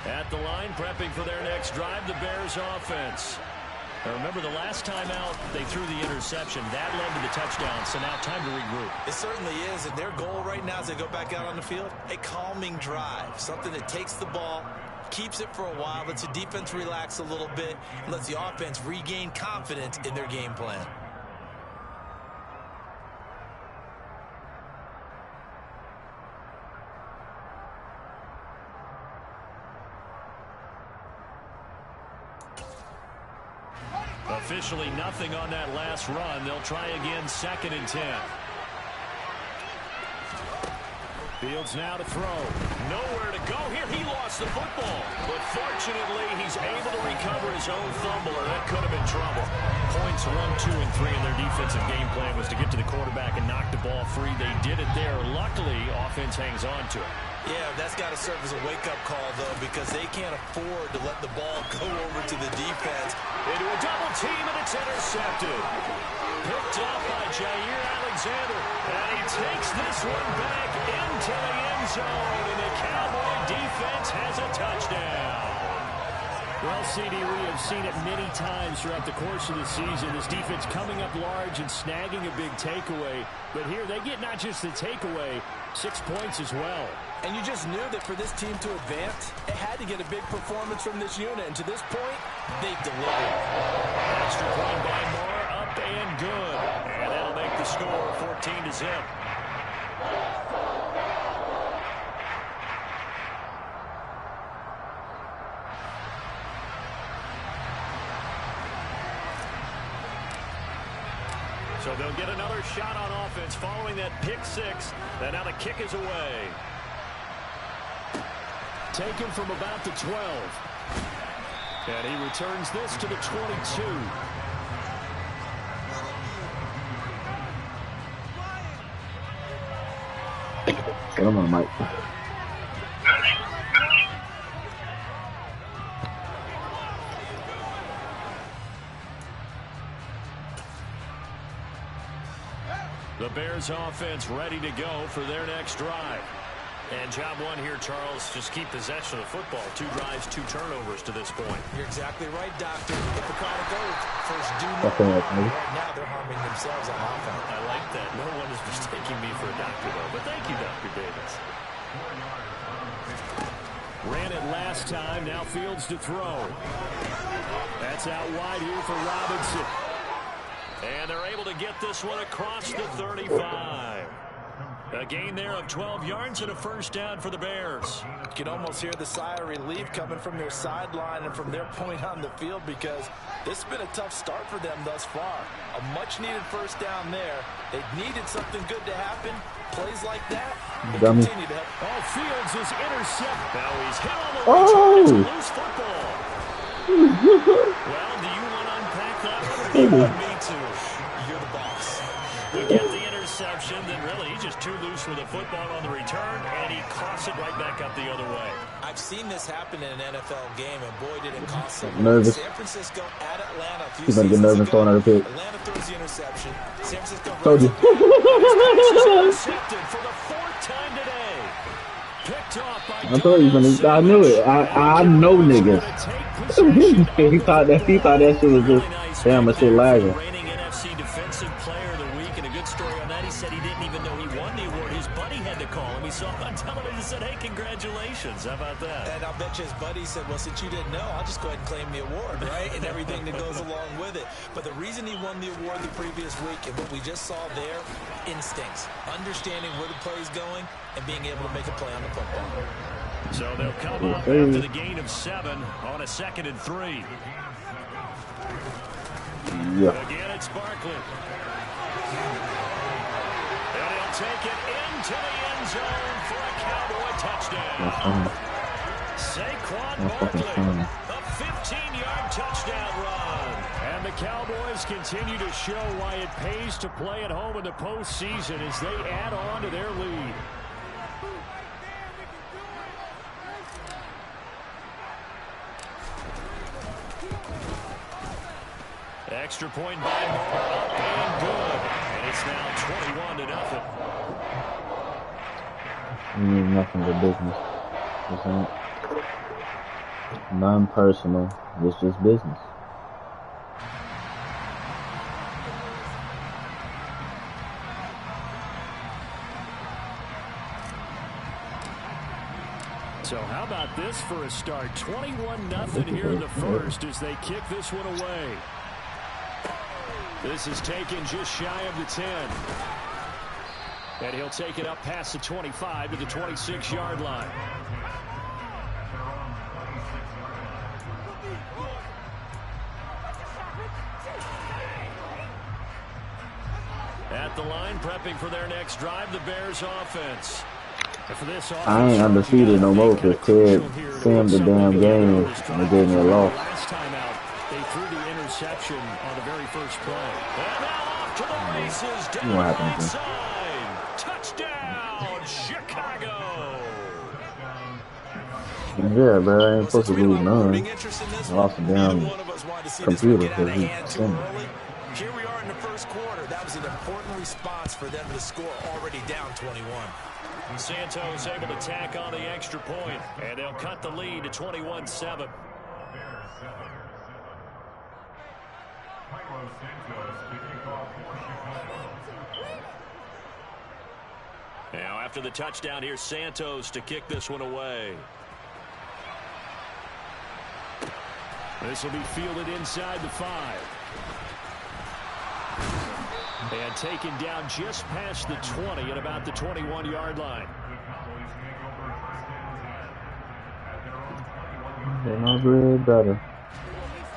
At the line, prepping for their next drive, the Bears offense. Now remember, the last time out, they threw the interception. That led to the touchdown, so now time to regroup. It certainly is, and their goal right now as they go back out on the field, a calming drive, something that takes the ball, keeps it for a while, lets the defense relax a little bit, and lets the offense regain confidence in their game plan. Officially nothing on that last run. They'll try again, 2nd and 10. Fields now to throw. Nowhere to go here. He lost the football. But fortunately, he's able to recover his own fumble, or that could have been trouble. Points 1, 2, and 3 in their defensive game plan was to get to the quarterback and knock the ball free. They did it there. Luckily, offense hangs on to it. Yeah, that's got to serve as a wake-up call, though, because they can't afford to let the ball go over to the defense. Into a double team, and it's intercepted. Picked up by GYarro. And he takes this one back into the end zone, and the Cowboy defense has a touchdown. Well, CD, we have seen it many times throughout the course of the season. This defense coming up large and snagging a big takeaway. But here they get not just the takeaway, 6 points as well. And you just knew that for this team to advance, it had to get a big performance from this unit. And to this point, they've delivered. Extra point by Moore, up and good. And that'll make the score 14-0. So they'll get another shot on offense following that pick 6. And now the kick is away. Taken from about the 12. And he returns this to the 22. Come on, Mike. The Bears offense ready to go for their next drive. And job one here, Charles, just keep possession of the football. 2 drives, 2 turnovers to this point. You're exactly right, Doctor. Hippocratic oath. First do no harm. Right now they're harming themselves on offense. I like that. No one is mistaking me for a doctor, though. But thank you, Dr. Davis. Ran it last time. Now Fields to throw. That's out wide here for Robinson. And they're able to get this one across the 35. A gain there of 12 yards and a first down for the Bears. You can almost hear the sigh of relief coming from their sideline and from their point on the field, because this has been a tough start for them thus far. A much-needed first down there. They needed something good to happen. Plays like that will continue to help. Oh, Fields is intercepted. Now he's hit on the return. It's a loose football. Well, do you want to unpack that one, or do you want me to? You're the boss. We get the interception, then really he's just too loose with the football on the return, and he coughs it right back up the other way. I've seen this happen in an NFL game, and boy, did it cost them. Nervous. San Francisco at Atlanta. He's going to get nervous throwing out a pick. Atlanta throws the interception. San Francisco Told you. Intercepted for the 4th time today. Picked off by I told you, I knew it. I know niggas. he thought that shit was just, damn, that shit lagging. Reigning NFC Defensive Player of the Week, and a good story on that. He said he didn't even know he won the award. His buddy had to call him. He saw him on television and said, hey, congratulations. How about that? And I'll bet you his buddy said, well, since you didn't know, I'll just go ahead and claim the award, right? And everything that goes along with it. But the reason he won the award the previous week, and what we just saw there, instincts. Understanding where the play is going and being able to make a play on the football. So they'll come up after the gain of 7 on a 2nd and 3. Yeah. Again, it's Barkley. And he'll take it into the end zone for a Cowboy touchdown. Saquon Barkley, a 15-yard touchdown run. And the Cowboys continue to show why it pays to play at home in the postseason as they add on to their lead. Extra point by Moore, up and good. And it's now 21-0. Nothing but business. None personal. It's just business. So how about this for a start? 21-0 here in the first as they kick this one away. This is taken just shy of the 10. And he'll take it up past the 25 to the 26-yard line. At the line, prepping for their next drive, the Bears offense. For this offense, I ain't undefeated no more because Ted filmed the damn game and they gave me a loss. Last time out, they threw the interception on the very first play. And now off to the races, down the right side. Touchdown, Chicago. Yeah, bro, I ain't supposed to lose none. I lost the damn computer because he sent me. Here we are in the first quarter. That was an important response for them to score already down 21. Santos able to tack on the extra point, and they'll cut the lead to 21-7. Now after the touchdown, here's Santos to kick this one away. This will be fielded inside the 5. And taken down just past the 20 at about the 21-yard line. They're not really better.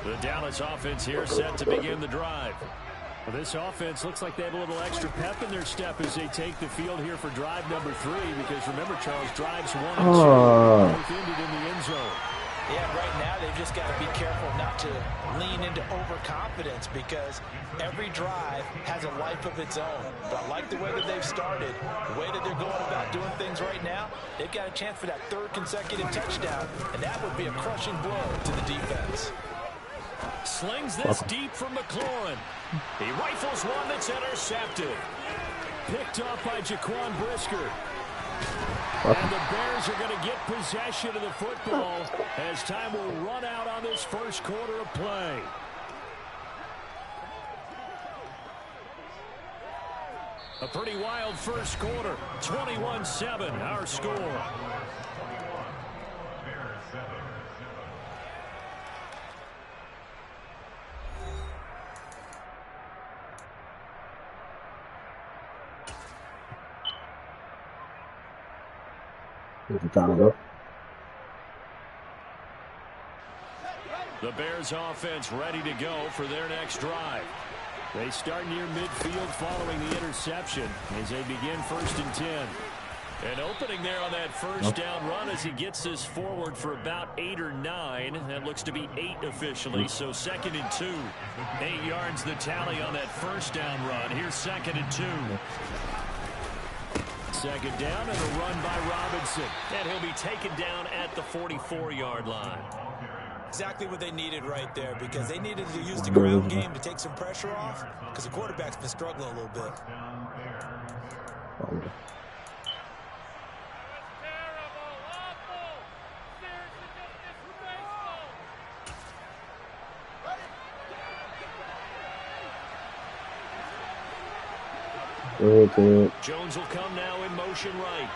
The Dallas offense here set to begin the drive. Well, this offense looks like they have a little extra pep in their step as they take the field here for drive number 3. Because remember, Charles, drives 1 and 2 both ended in the end zone. Yeah, right now they've just got to be careful not to lean into overconfidence because every drive has a life of its own. But I like the way that they've started, the way that they're going about doing things right now. They've got a chance for that 3rd consecutive touchdown, and that would be a crushing blow to the defense. Slings this deep from McLaurin. He rifles one that's intercepted. Picked off by Jaquan Brisker. And the Bears are going to get possession of the football as time will run out on this first quarter of play. A pretty wild first quarter. 21-7, our score. The Bears offense ready to go for their next drive. They start near midfield following the interception as they begin 1st and 10. And opening there on that first down run as he gets this forward for about 8 or 9. That looks to be 8 officially, so 2nd and 2. 8 yards the tally on that first down run. Here's 2nd and 2. 2nd down and a run by Robinson. And he'll be taken down at the 44-yard line. Exactly what they needed right there because they needed to use the ground game to take some pressure off because the quarterback's been struggling a little bit. Jones will come now in motion right.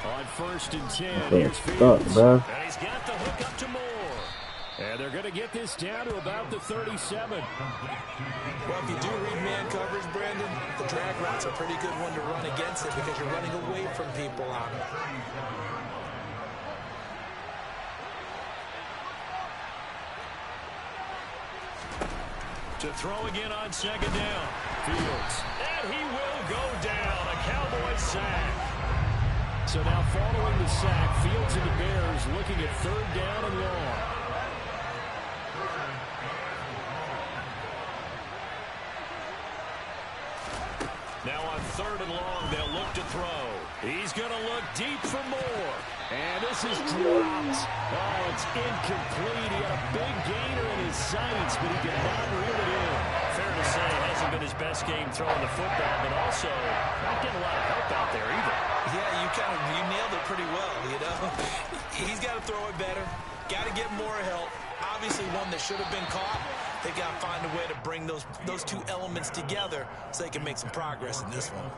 On 1st and 10, here's Fields. And he's got the hook up to Moore. And they're going to get this down to about the 37. Well, if you do read man coverage, Brandon, the drag route's a pretty good one to run against it because you're running away from people on it. To throw again on 2nd down. Fields. And he will go down. A Cowboy sack. So now following the sack, Fields and the Bears looking at 3rd down and long. Now on 3rd and long, they'll look to throw. He's going to look deep for Moore. And this is dropped. Oh, it's incomplete. He had a big gainer in his sights, but he could not reel it in. fair to say it hasn't been his best game throwing the football, but also not getting a lot of help out there either. Yeah, you nailed it pretty well, you know. He's got to throw it better, got to get more help. Obviously one that should have been caught. They've got to find a way to bring those two elements together so they can make some progress in this one.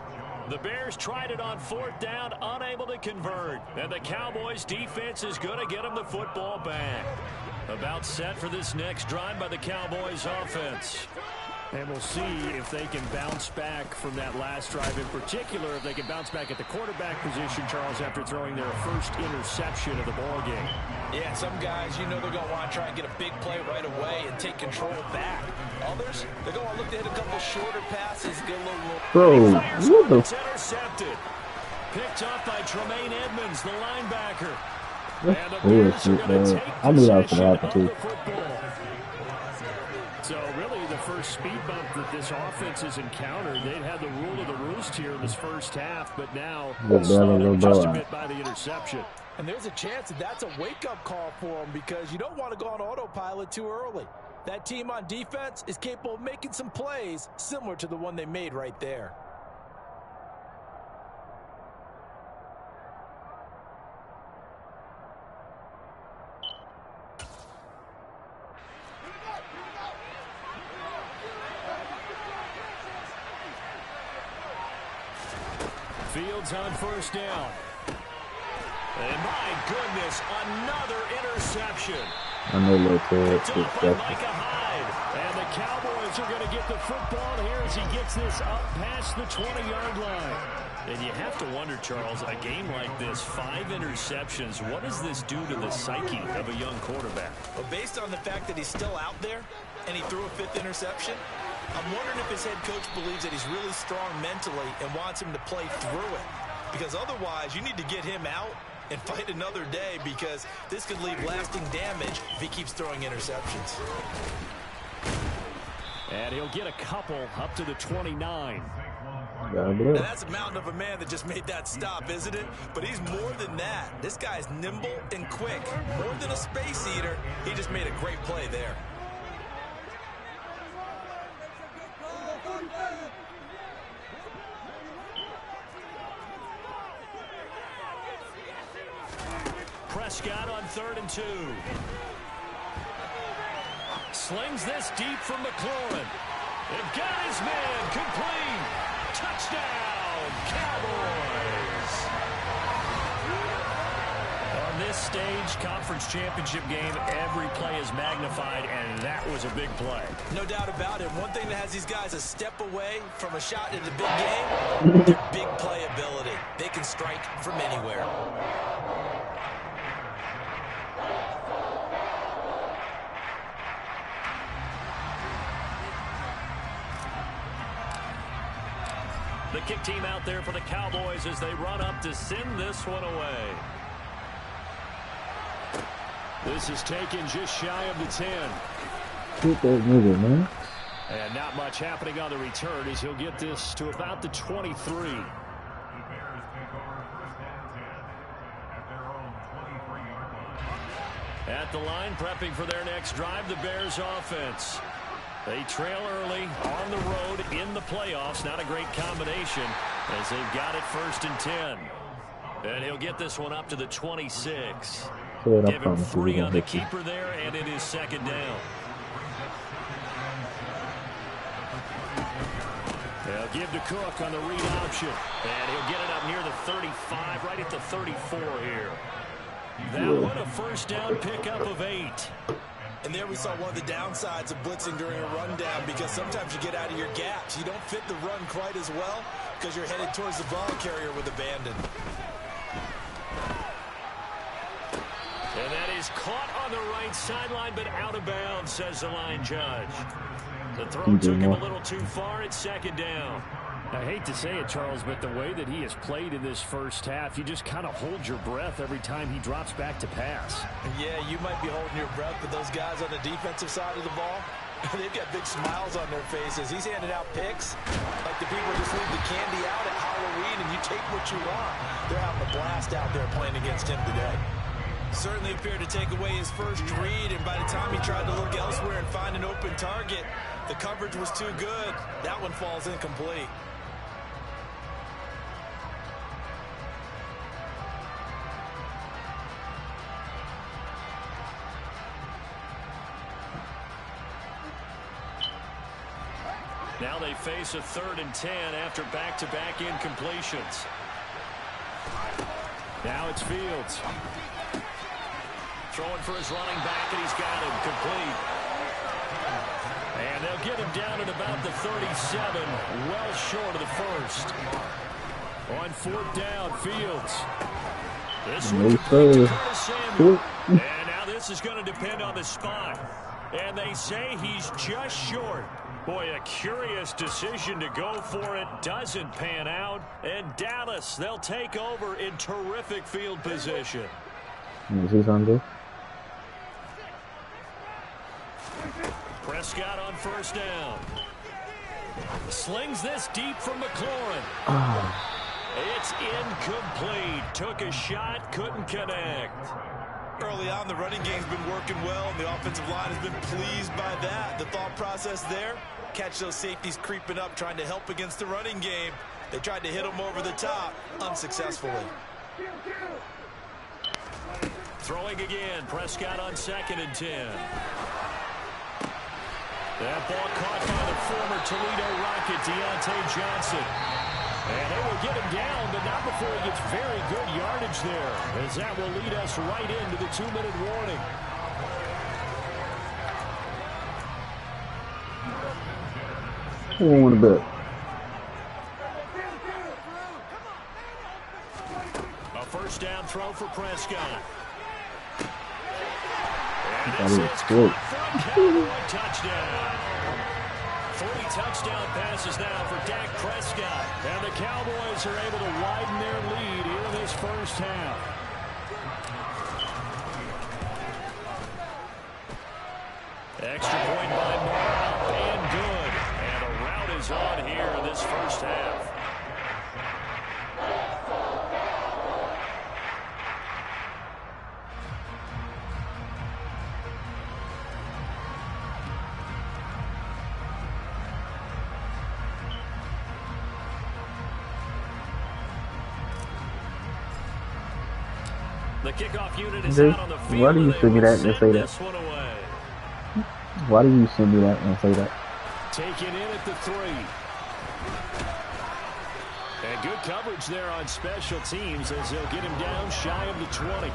The Bears tried it on 4th down, unable to convert. And the Cowboys' defense is going to get them the football back. About set for this next drive by the Cowboys' offense. And we'll see if they can bounce back from that last drive in particular, if they can bounce back at the quarterback position, Charles, after throwing their first interception of the ballgame. Yeah, some guys, you know they're going to want to try and get a big play right away and take control back. Others, they're going to look to hit a couple shorter passes, get a little... Bro, what the... It's intercepted. Picked up by Tremaine Edmonds, the linebacker. And the Bears are going to take I knew that was going to happen, possession too. of the football. So really the first speed bump that this offense has encountered, they'd had the rule of the roost here in this first half, but now just a bit by the interception. And there's a chance that that's a wake-up call for them because you don't want to go on autopilot too early. That team on defense is capable of making some plays similar to the one they made right there. Fields on 1st down. And my goodness, another interception. I know that Picked up by Micah Hyde. And the Cowboys are going to get the football here as he gets this up past the 20-yard line. And you have to wonder, Charles, a game like this, 5 interceptions, what does this do to the psyche of a young quarterback? Well, based on the fact that he's still out there and he threw a 5th interception, I'm wondering if his head coach believes that he's really strong mentally and wants him to play through it. Because otherwise, you need to get him out and fight another day because this could leave lasting damage if he keeps throwing interceptions. And he'll get a couple up to the 29. Now that's a mountain of a man that just made that stop, isn't it? But he's more than that. This guy's nimble and quick. More than a space eater, he just made a great play there. Prescott on 3rd and 2. Slings this deep from McLaurin. They've got his man complete. Touchdown, Cowboys. On this stage, conference championship game, every play is magnified, and that was a big play. No doubt about it. One thing that has these guys a step away from a shot in the big game, their big play ability. They can strike from anywhere. The kick team out there for the Cowboys as they run up to send this one away. This is taken just shy of the 10. Keep that moving, man. And not much happening on the return as he'll get this to about the 23. At the line, prepping for their next drive, the Bears offense. They trail early on the road in the playoffs. Not a great combination as they've got it 1st and 10. And he'll get this one up to the 26. Give him 3 on the keeper there, and it is 2nd down. They'll give to Cook on the read option. And he'll get it up near the 35, right at the 34 here. That one a 1st down pickup of 8. And there we saw one of the downsides of blitzing during a rundown because sometimes you get out of your gaps. You don't fit the run quite as well because you're headed towards the ball carrier with abandon. And that is caught on the right sideline, but out of bounds, says the line judge. The throw took him a little too far. It's 2nd down. I hate to say it, Charles, but the way that he has played in this first half, you just kind of hold your breath every time he drops back to pass. Yeah, you might be holding your breath, but those guys on the defensive side of the ball, they've got big smiles on their faces. He's handing out picks like the people just leave the candy out at Halloween and you take what you want. They're having a blast out there playing against him today. Certainly appeared to take away his first read, and by the time he tried to look elsewhere and find an open target, the coverage was too good. That one falls incomplete. Now they face a 3rd and 10 after back-to-back incompletions. Now it's Fields. Throwing for his running back, and he's got him complete. And they'll get him down at about the 37, well short of the first. On 4th down, Fields. This one's complete to Curtis Samuel. And now this is going to depend on the spot. And they say he's just short. Boy, a curious decision to go for it. Doesn't pan out. And Dallas, they'll take over in terrific field position. He's on this. Prescott on 1st down. Slings this deep from McLaurin. It's incomplete. Took a shot, couldn't connect. Early on, the running game's been working well, and the offensive line has been pleased by that. The thought process there, catch those safeties creeping up, trying to help against the running game. They tried to hit them over the top, unsuccessfully. Throwing again, Prescott on 2nd and 10. That ball caught by the former Toledo Rocket, Deontay Johnson. And they will get him down, but not before he gets very good yardage there, as that will lead us right into the 2-minute warning. Who won the bet? A 1st down throw for Prescott. And this is caught for a Cowboy touchdown. 3 touchdown passes now for Dak Prescott. And the Cowboys are able to widen their lead here in this first half. Extra point by Morrow, and good. And a rout is on here in this first half. The kickoff unit is out on the field. Why do you send me that and say that? Why do you send me that and say that? Taken in at the 3. And good coverage there on special teams as they'll get him down shy of the 20.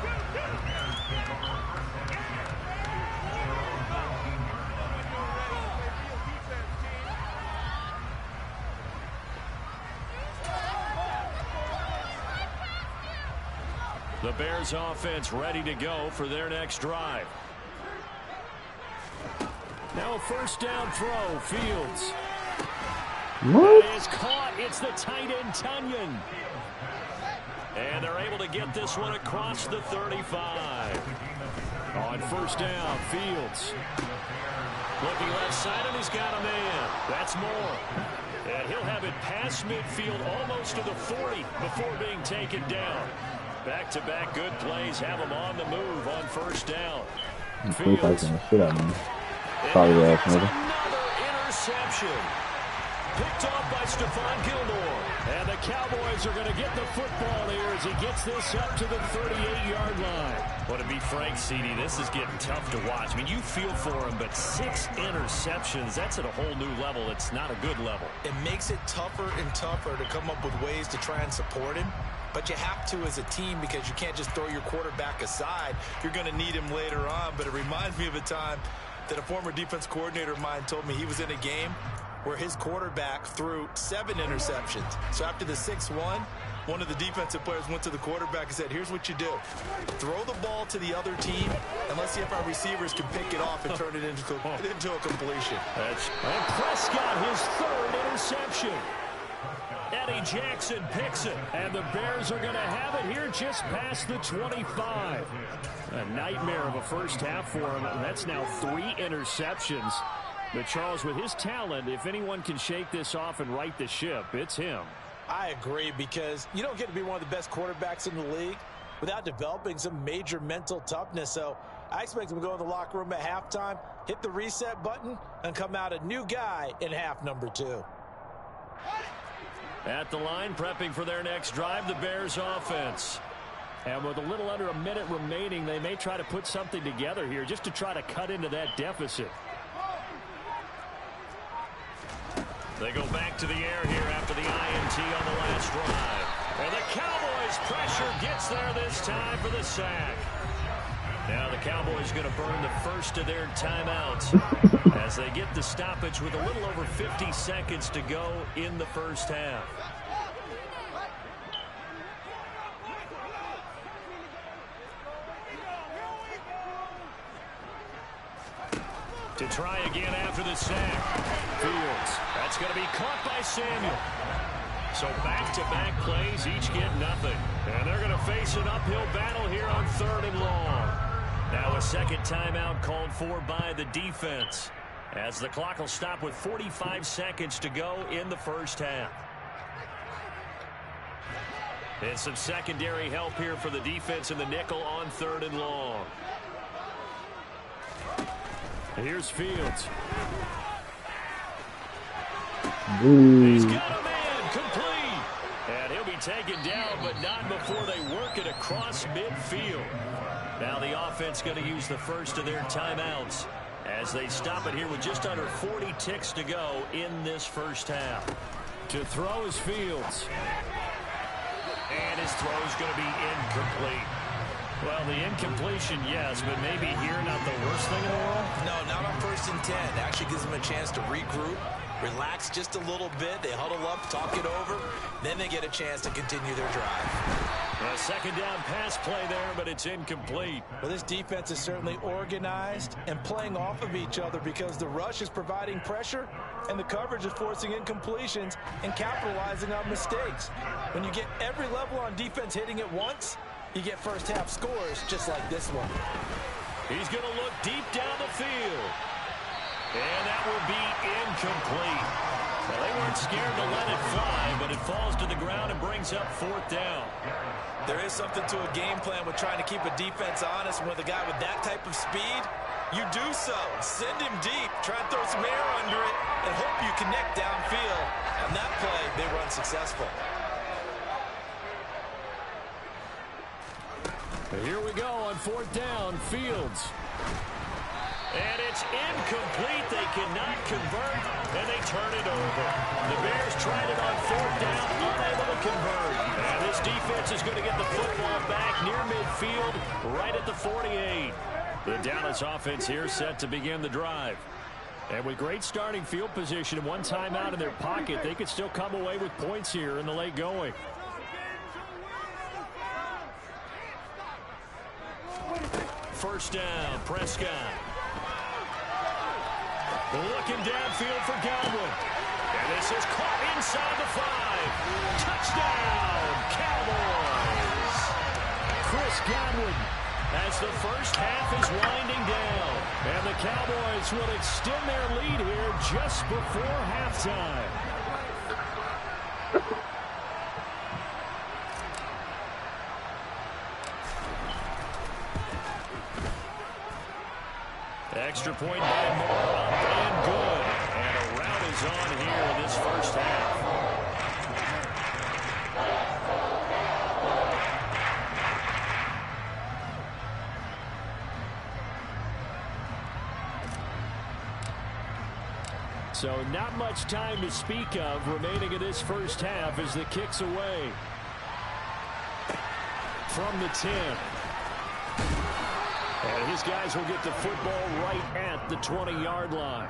The Bears offense ready to go for their next drive. Now a 1st down throw, Fields. What? That is caught. It's the tight end, Tunyon. And they're able to get this one across the 35. On 1st down, Fields. Looking left side, and he's got a man. That's Moore. And he'll have it past midfield almost to the 40 before being taken down. Back-to-back good plays have him on the move on 1st down. Fields. Sorry, ass nigga. Another interception. Picked off by Stephon Gilmore. And the Cowboys are going to get the football here as he gets this up to the 38-yard line. Well, to be frank, CD, this is getting tough to watch. I mean, you feel for him, but 6 interceptions, that's at a whole new level. It's not a good level. It makes it tougher and tougher to come up with ways to try and support him. But you have to as a team because you can't just throw your quarterback aside. You're going to need him later on. But it reminds me of a time that a former defense coordinator of mine told me he was in a game where his quarterback threw 7 interceptions. So after the 6th one of the defensive players went to the quarterback and said, here's what you do. Throw the ball to the other team and let's see if our receivers can pick it off and turn it into a completion. And Prescott, his 3rd interception. Eddie Jackson picks it, and the Bears are going to have it here just past the 25. A nightmare of a first half for him. That's now 3 interceptions. But Charles, with his talent, if anyone can shake this off and right the ship, it's him. I agree, because you don't get to be one of the best quarterbacks in the league without developing some major mental toughness. So I expect him to go in the locker room at halftime, hit the reset button, and come out a new guy in half number 2. At the line, prepping for their next drive, the Bears offense. And with a little under a minute remaining, they may try to put something together here just to try to cut into that deficit. They go back to the air here after the INT on the last drive. And the Cowboys' pressure gets there this time for the sack. Now the Cowboys going to burn the first of their timeouts as they get the stoppage with a little over 50 seconds to go in the first half. To try again after the sack. Fields. That's going to be caught by Samuel. So back-to-back plays, each get nothing. And they're going to face an uphill battle here on 3rd and long. Now a second timeout called for by the defense, as the clock will stop with 45 seconds to go in the first half. And some secondary help here for the defense in the nickel on 3rd and long. Here's Fields. He's got a man complete. And he'll be taken down, but not before they work it across midfield. Now the offense going to use the first of their timeouts as they stop it here with just under 40 ticks to go in this first half. To throw is Fields. And his throw is going to be incomplete. Well, the incompletion, yes, but maybe here not the worst thing in the world? No, not on 1st and 10. Actually gives them a chance to regroup, relax just a little bit. They huddle up, talk it over. Then they get a chance to continue their drive. A second down pass play there, but it's incomplete. Well, this defense is certainly organized and playing off of each other because the rush is providing pressure and the coverage is forcing incompletions and capitalizing on mistakes. When you get every level on defense hitting at once, you get first half scores just like this one. He's going to look deep down the field. And that will be incomplete. Well, they weren't scared to let it fly, but it falls to the ground and brings up 4th down. There is something to a game plan with trying to keep a defense honest. And with a guy with that type of speed, you do so. Send him deep, try and throw some air under it, and hope you connect downfield. On that play, they were unsuccessful. Here we go on 4th down, Fields. And it's incomplete. They cannot convert, and they turn it over. The Bears tried it on 4th down, unable to convert. And this defense is going to get the football back near midfield, right at the 48. The Dallas offense here set to begin the drive. And with great starting field position and one timeout in their pocket, they could still come away with points here in the late going. First down, Prescott. Looking downfield for Godwin. And this is caught inside the 5. Touchdown, Cowboys. Chris Godwin as the first half is winding down. And the Cowboys will extend their lead here just before halftime. Extra point by Moore, up and good. And a rout is on here in this first half. So not much time to speak of remaining in this first half as the kick's away. From the 10. And his guys will get the football right at the 20-yard line.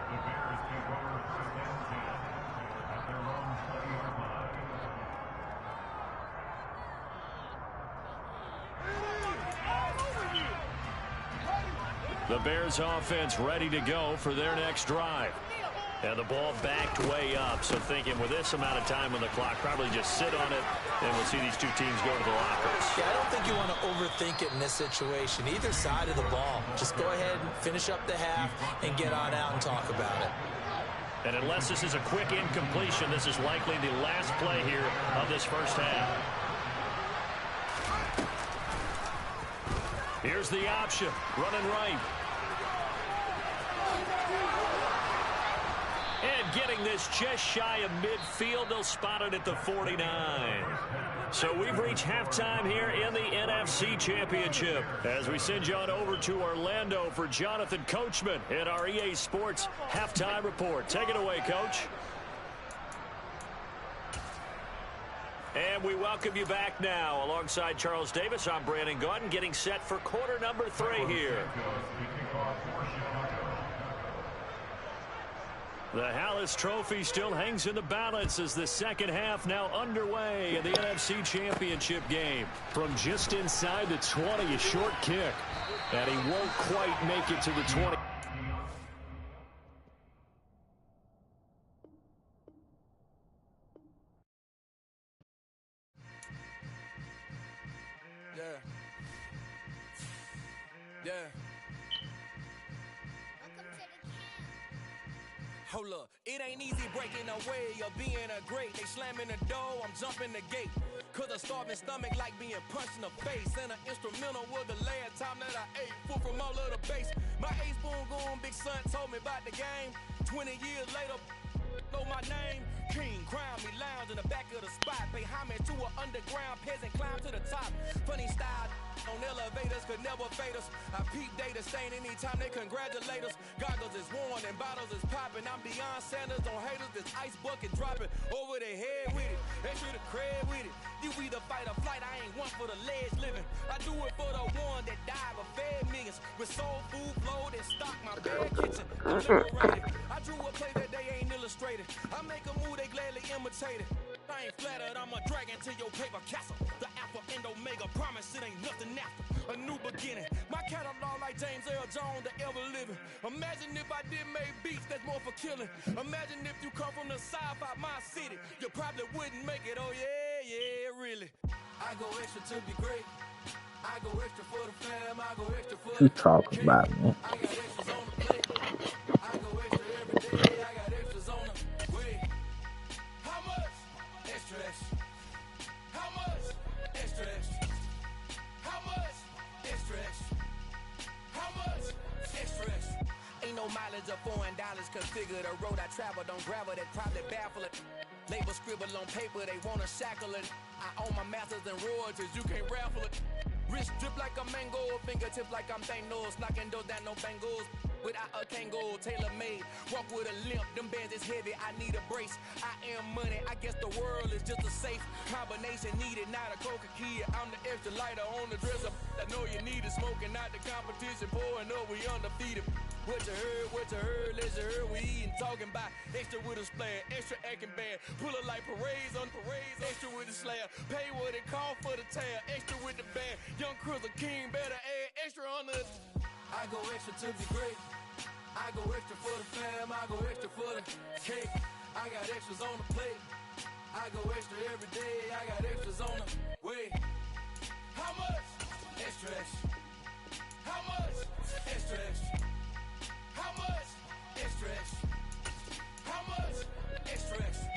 The Bears offense ready to go for their next drive. And the ball backed way up, so thinking with this amount of time on the clock, probably just sit on it, and we'll see these two teams go to the lockers. Yeah, I don't think you want to overthink it in this situation. Either side of the ball. Just go ahead and finish up the half and get on out and talk about it. And unless this is a quick incompletion, this is likely the last play here of this first half. Here's the option, running right. And getting this just shy of midfield, they'll spot it at the 49. So we've reached halftime here in the NFC Championship as we send you on over to Orlando for Jonathan Coachman in our EA Sports Halftime Report. Take it away, Coach. And we welcome you back now. Alongside Charles Davis, I'm Brandon Gaudin, getting set for quarter number 3 here. The Hallis Trophy still hangs in the balance as the second half now underway in the NFC Championship game. From just inside the 20, a short kick. And he won't quite make it to the 20. Hold up, it ain't easy breaking away or being a great. They slamming the door, I'm jumping the gate. Cause a starving stomach like being punched in the face. And an instrumental was the last time that I ate. Full from all of the bass. My A-spoon going, big son told me about the game. 20 years later, know my name. King, crown me, lounge in the back of the spot. Pay homage to an underground peasant, climb to the top. Funny style on elevators could never fade us. I peep data stain anytime they congratulate us. Goggles is worn and bottles is popping. I'm beyond Sanders on haters. This ice bucket dropping over their head with it. Extra the cred with it. You either fight or flight. I ain't one for the ledge living. I do it for the one that died but fed millions. With soul food flowed and stock my bad kitchen. I'm liberated. I drew a play that they ain't illustrated. I make a move they gladly imitate it. I ain't flattered, I'm a dragon to your paper castle. The Alpha and Omega, promise it ain't nothing after. A new beginning. My catalog like James Earl Jones, the ever living. Imagine if I did make beats that's more for killing. Imagine if you come from the south out my city. You probably wouldn't make it, oh yeah, really. I go extra to be great. I go extra for the fam, I go extra for You talking about, man? I got extras on the plate. I go extra every day, I got extras on the way. How much? Extra, extra. How much? Extra, extra. How much? Extra, extra. How much? Extra, extra. Ain't no mileage of $4 configure the road I travel. Don't gravel that probably baffle it. Label scribble on paper, they wanna shackle it. I own my masters and royalties, you can't raffle it. Wrist drip like a mango, fingertips like I'm Thanos. Knocking doors down, no bangles. Without a Kango, tailor-made. Walk with a limp, them bands is heavy, I need a brace. I am money, I guess the world is just a safe combination needed, not a coca key. I'm the extra lighter on the dresser. I know you need it, smoking out the competition, pouring up, we undefeated. What you heard, let you heard, we eating, talking about extra with a splash, extra acting bad. Pull it like parades on parades, extra with the slab. Pay what it cost for the tab, extra with the bag. Young Cruiser King, better add extra on the. I go extra to be great. I go extra for the fam, I go extra for the cake. I got extras on the plate. I go extra every day, I got extras on the way. How much? Extra, extra. How much? Extra, extra. How much? Extra, extra. How much? Extra, extra.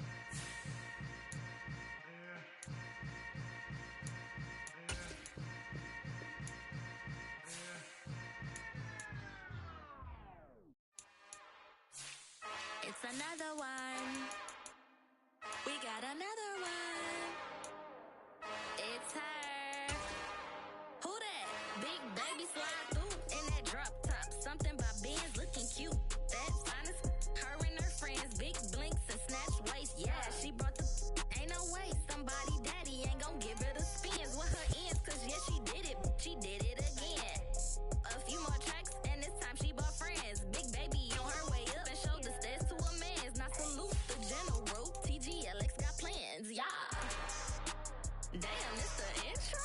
It's another one. We got another one. It's her. Who that? Big baby slide through in that drop top. Something by Benz looking cute. That's honest. Her and her friends, big blinks and snatch waist. Yeah, she brought the. Ain't no way somebody daddy ain't gon' give her the spins with her ends. Cause yeah, she did it. She did it again. A few more tracks and this time she bought friends. Big baby on her way up and showed the stairs to a man's. Now salute the general. TGLX got plans, yeah. Damn, it's the intro?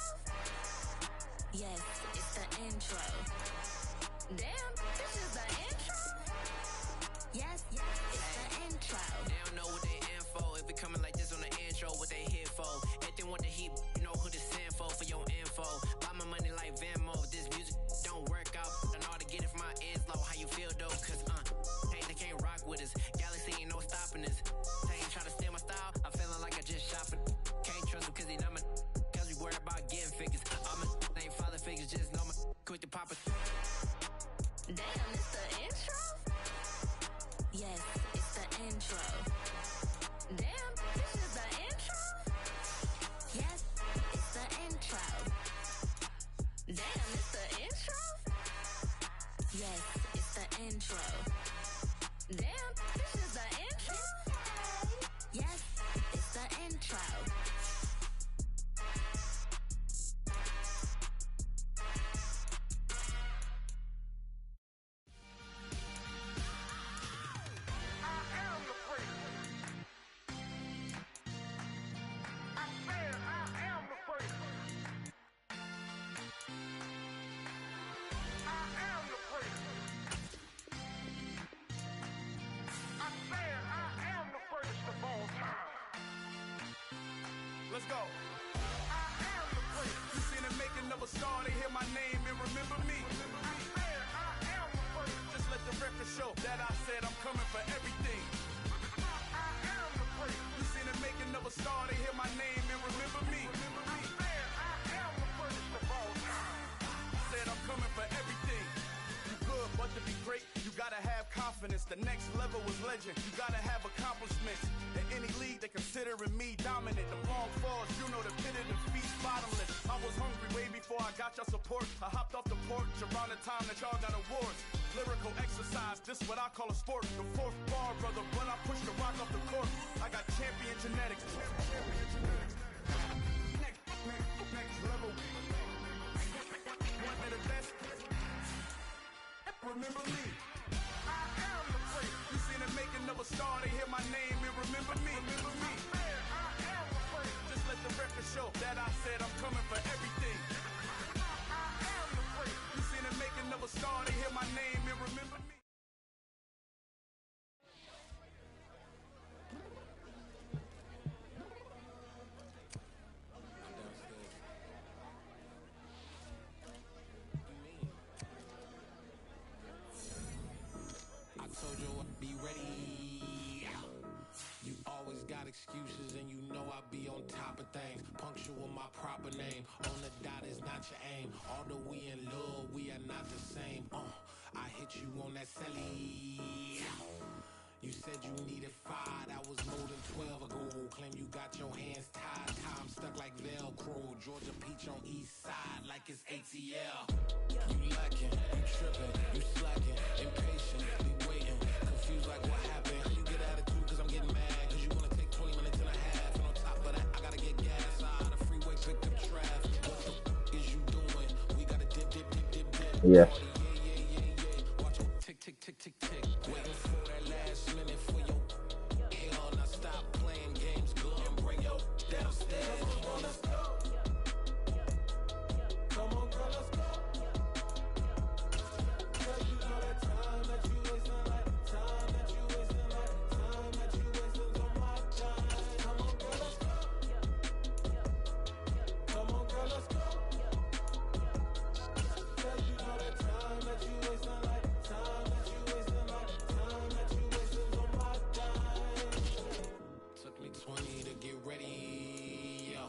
Yes, it's the intro. Damn, this let's go. I am the prince. You seen the making of a star, they hear my name and remember me. I am the first. Just let the record show that I said I'm coming for everything. I am the prince. You seen the making of a star, they hear my name and remember me. I am the first of all time. Said I'm coming for everything. You good, but to be great, you gotta have confidence. The next level was legend. You gotta have accomplishments. In any league, they considering me dominant. The long falls, you know the pit of defeat's bottomless. I was hungry way before I got your support. I hopped off the porch around the time that y'all got awards. Lyrical exercise, this what I call a sport. The fourth bar, brother, when I push the rock off the court. I got champion genetics. Next level. One of the best. Remember me. I am the prince. You seen the making of a star, they hear my name and remember me. Remember me. I am the prince. Just let the record show that I said I'm coming for everything. I am the prince. You seen the making of a star, they hear my name and remember me. Told you I'd be ready. You always got excuses and you know I be on top of things. Punctual my proper name. On the dot is not your aim. Although we in love, we are not the same. I hit you on that celly. You said you needed 5, that was more than 12 ago. Claim you got your hands tied, time stuck like Velcro. Georgia Peach on east side like it's ATL. You lacking, you tripping, you slacking, impatient, be waiting, confused like what happened. You get attitude cause I'm getting mad, cause you wanna take 20 minutes and a half. And on top of that, I gotta get gas, side the freeway, picked up traffic. What the f is you doing? We gotta dip. Yeah. Watch it tick, tick, tick, tick, tick. Waiting for that last minute for your hell. Now stop playing games, go and bring your downstairs. Come on, let's go. Come on, girl, let's go. Girl, you know that time that you wasting, like time that you wasting, like time that you wasting on my time. Come on, girl, let's go. Come on, girl, let's go. Girl, you know that time that you wasting, like time that you wasting, like time that you wasting on my time. Took me 20 to get ready, yo.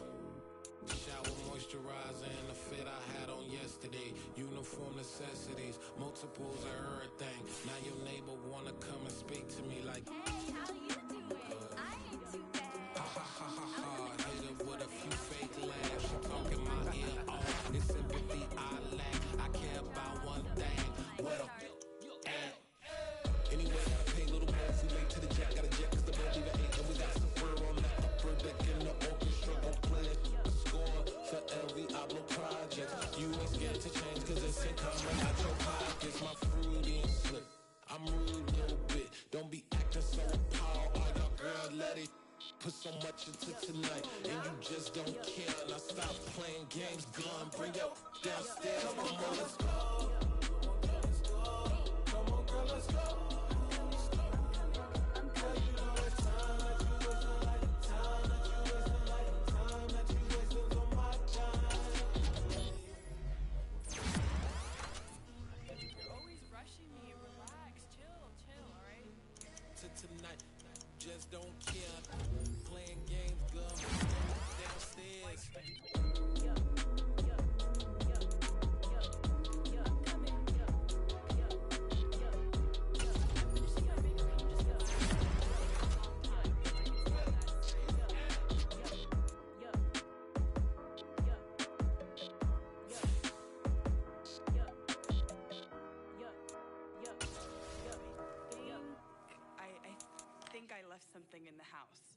Shower moisturizer and the fit I had on yesterday. Uniform necessities, multiples of everything. Now your neighbor wanna come and speak to me like, Hey, how you doing? I ain't too bad. ha ha ha ha ha. Hit her with a few fake laughs. She talking my ear off. It's sympathy I lack. I care about one thing. What a anyway, gotta pay a little more if we late to the jack. Got a jet cause the boat even ate. And we got some fur on the upper deck in the orchestra. Gon' play it. Score for every Ablo project. You ain't scared to change cause it's in coming out your pockets. My Freudian slip. I'm rude a little bit. Don't be acting so appalled. All y'all girl, let it put so much into tonight. And you just don't care. Now stop playing games. Gun, bring your downstairs. Come on, let's go. Come on, girl, let's go. Girl, you know that time that you wasting, like time that you wasting, like time that you wasting on my time. You're always rushing me. Relax, chill, alright? To tonight, just don't care. Playing games, gun, downstairs. I think I left something in the house.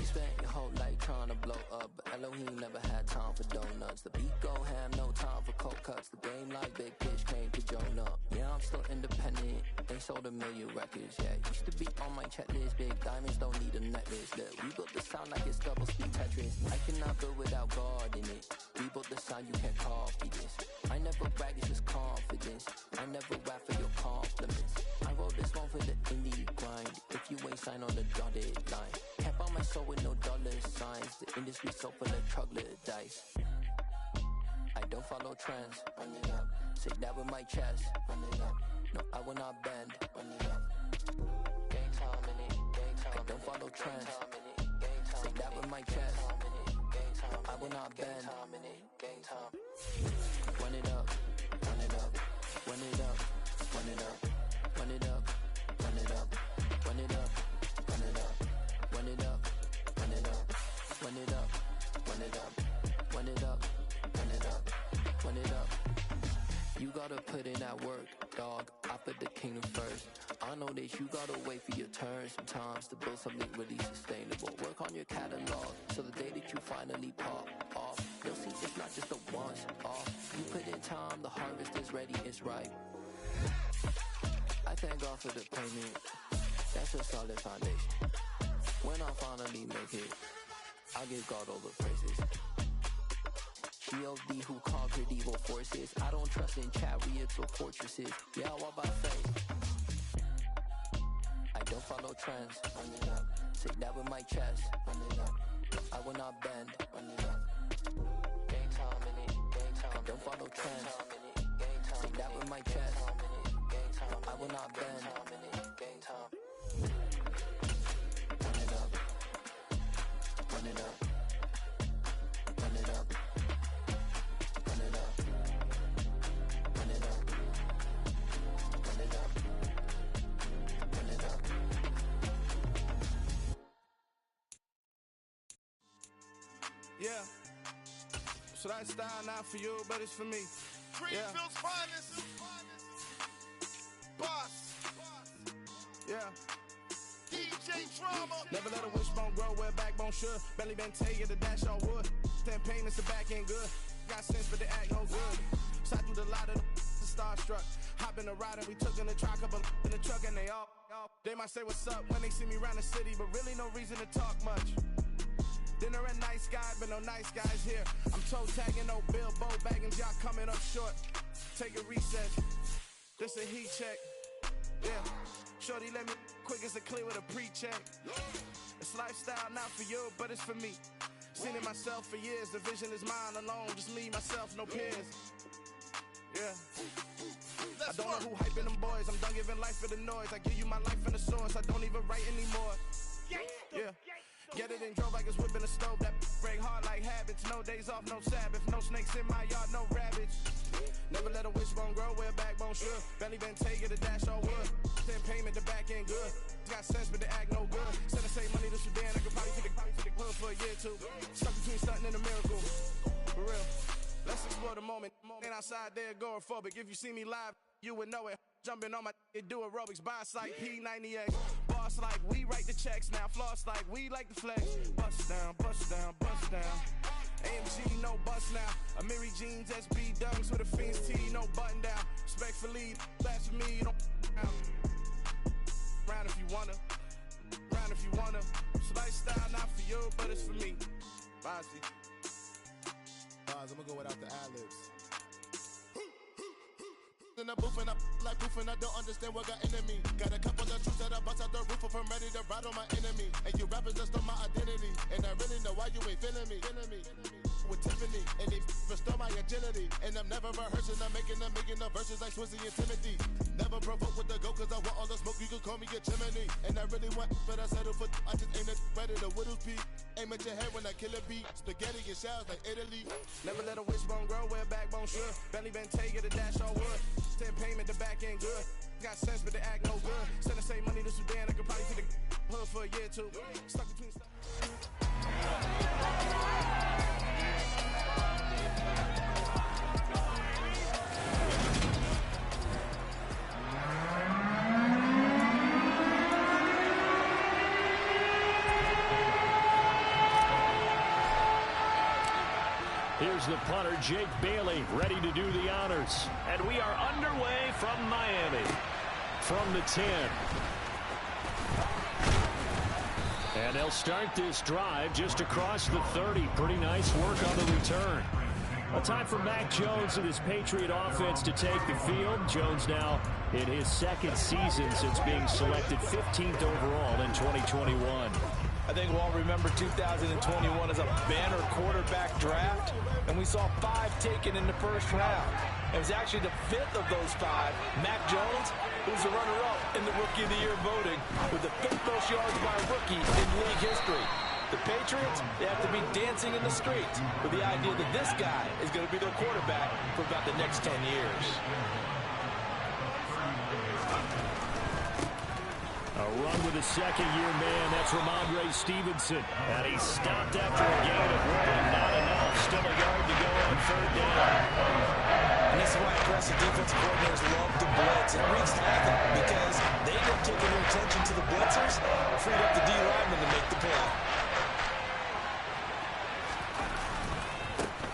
Staying home like trying to blow up, but Elohim never had time for donuts. The beat go ham, no time for cold cuts. The game like Big Fish came to Jonah. Yeah, I'm still independent. They sold 1 million records. Yeah, used to be on my checklist. Big diamonds don't need a necklace. Look, we built the sound like it's double speed Tetris. I cannot build without God in it. We built the sound, you can't copy this. I never brag, it's just confidence. I never rap for your compliments. I wrote this one for the indie grind. If you ain't signed on the dotted line, can't buy my soul with no dollar signs. The industry so full of troglodytes. I don't follow trends. Run it up. Say that with my chest. Run it up. No, I will not bend. Run it up. Gang time in it. Gang time. I don't follow trends. Say that with my chest. I will not bend. Gang time. Run it up. Run it up. Run it up. Run it up. Run it up. Run it up. Run it up. Run it up. Run it up. Run it up. Run it up. Run it up. Run it up. Run it up. Run it up. You gotta put in that work, dog. I put the kingdom first. I know that you gotta wait for your turn sometimes to build something really sustainable. Work on your catalog, so the day that you finally pop off, you'll see it's not just a once off. You put in time, the harvest is ready, it's ripe. I thank God for the payment. That's a solid foundation. When I finally make it, I'll give God all the praises. G.O.D. who conquered evil forces. I don't trust in chariots or fortresses. Yeah, I walk by faith. I don't follow trends. Run it up. Say that with my chest. Run it up. I will not bend. Run it up. Gang time in it. Gang time. I don't follow trends. Say that with my chest. I will not bend. Gang time. Run it up. Run it up. Run it up. Run it up. Run it up. Run it up. Run it up. Yeah. So that style not for you, but it's for me. Greenfield's finest. Boss. Yeah. DJ Drama. Never let a wishbone grow where backbone should. Belly been taking the dash all wood. 10 payments, the back end good. Got sense, but the act no good. Side through the lot of the starstruck. Hop in the ride and we took in the truck, couple in the truck and they all. They might say what's up when they see me around the city, but really no reason to talk much. Dinner and nice guy, but no nice guys here. I'm toe tagging, no Bilbo baggins, y'all coming up short. Take a recess. This a heat check. Yeah. Shorty let me quick as a clear with a pre-check. It's lifestyle not for you, but it's for me. Seen it myself for years. The vision is mine alone. Just me, myself, no peers. Yeah. I don't know who hyping them boys. I'm done giving life for the noise. I give you my life in the source. I don't even write anymore. Yeah. Get it and drove like it's whipping a stove. That break hard like habits. No days off, no Sabbath. No snakes in my yard, no rabbits. Never let a wishbone grow where backbone should. Belly been taking the dash all wood. 10 payment, the back end good. Got sense, but the act no good. Send the same money to Sudan. I could probably take the hood for a year or two. Stuck between stunting and a miracle. For real. Let's explore the moment. Ain't outside there agoraphobic. If you see me live, you would know it. Jumping on my do aerobics. Boss like P90X. Boss like we write the checks now. Floss like we like the flex. Bust down, bust down, bust down. AMG, no bust now. Amiri jeans, SB dunks with a Fiends tee, no button down. Respectfully, that's for me, you don't round if you wanna. Round if you wanna. It's lifestyle not for you, but it's for me. Bozzy. I'm gonna go without the ad-libs. In the booth and I like proof and I don't understand what got into me. Got a couple of truths that I bust out the roof if I'm ready to ride on my enemy. And you rappers just on my identity. And I really know why you ain't feeling me. With Tiffany, and they restore my agility. And I'm never rehearsing, I'm making the verses like Swizzy and Timothy. Never provoke with the go, cause I want all the smoke, you can call me a chimney. And I really want, but I settle for, I just ain't ready to Whittles Peak. Aim at your head when I kill a beat. Spaghetti and shells like Italy. Never let a wishbone grow where backbone should. Belly been taking the dash all wood. 10 payment, the back end good. Got sense, but the act no good. Send the same money to Sudan, I could probably take the hood for a year or two. Stuck between stuff. there's the punter, Jake Bailey, ready to do the honors. And we are underway from Miami. From the 10. And they'll start this drive just across the 30. Pretty nice work on the return. A time for Mac Jones and his Patriot offense to take the field. Jones now in his second season since being selected 15th overall in 2021. I think we'll all remember 2021 as a banner quarterback draft, and we saw 5 taken in the first round. It was actually the 5th of those 5, Mac Jones, who's the runner-up in the Rookie of the Year voting with the 5th most yards by a rookie in league history. The Patriots, they have to be dancing in the streets with the idea that this guy is going to be their quarterback for about the next 10 years. A run with a second-year man. That's Ramondre Stevenson. And he stopped after a gain of 1. Not enough. Still a yard to go on 3rd down. And this is why aggressive defensive coordinators love to blitz. It wreaks havoc because they end up taking their attention to the blitzers, freed up the D lineman to make the play.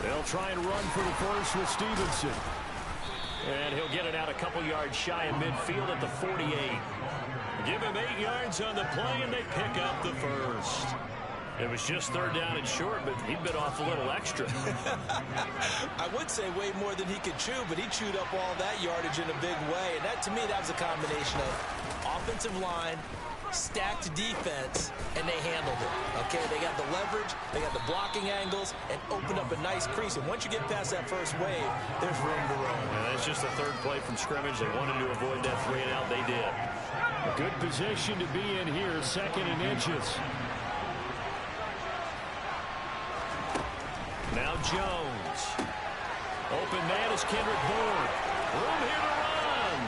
They'll try and run for the first with Stevenson. And he'll get it out a couple yards shy of midfield at the 48. Give him 8 yards on the play, and they pick up the first. It was just 3rd down and short, but he bit off a little extra. I would say way more than he could chew, but he chewed up all that yardage in a big way. And that, to me, that was a combination of offensive line, stacked defense, and they handled it. Okay, they got the leverage, they got the blocking angles, and opened up a nice crease. And once you get past that first wave, there's room to roam. And that's just the 3rd play from scrimmage. They wanted to avoid that 3 and out. They did. A good position to be in here, 2nd and inches. Now Jones. Open man is Kendrick Bourne. Room here to run.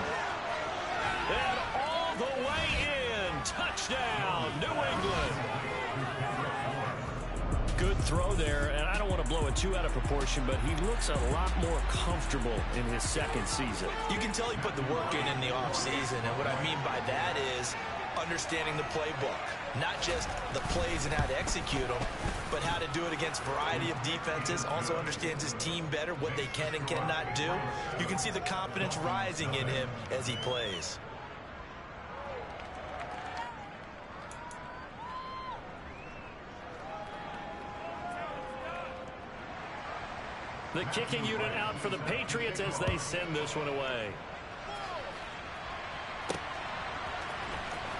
And all the way in. Touchdown, New England. Good throw there, and I don't want to blow it too out of proportion, but he looks a lot more comfortable in his 2nd season. You can tell he put the work in the offseason, and what I mean by that is understanding the playbook. Not just the plays and how to execute them, but how to do it against a variety of defenses. Also understands his team better, what they can and cannot do. You can see the confidence rising in him as he plays. The kicking unit out for the Patriots as they send this one away.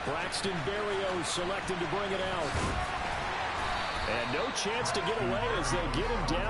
Braxton Berrios selected to bring it out. And no chance to get away as they get him down.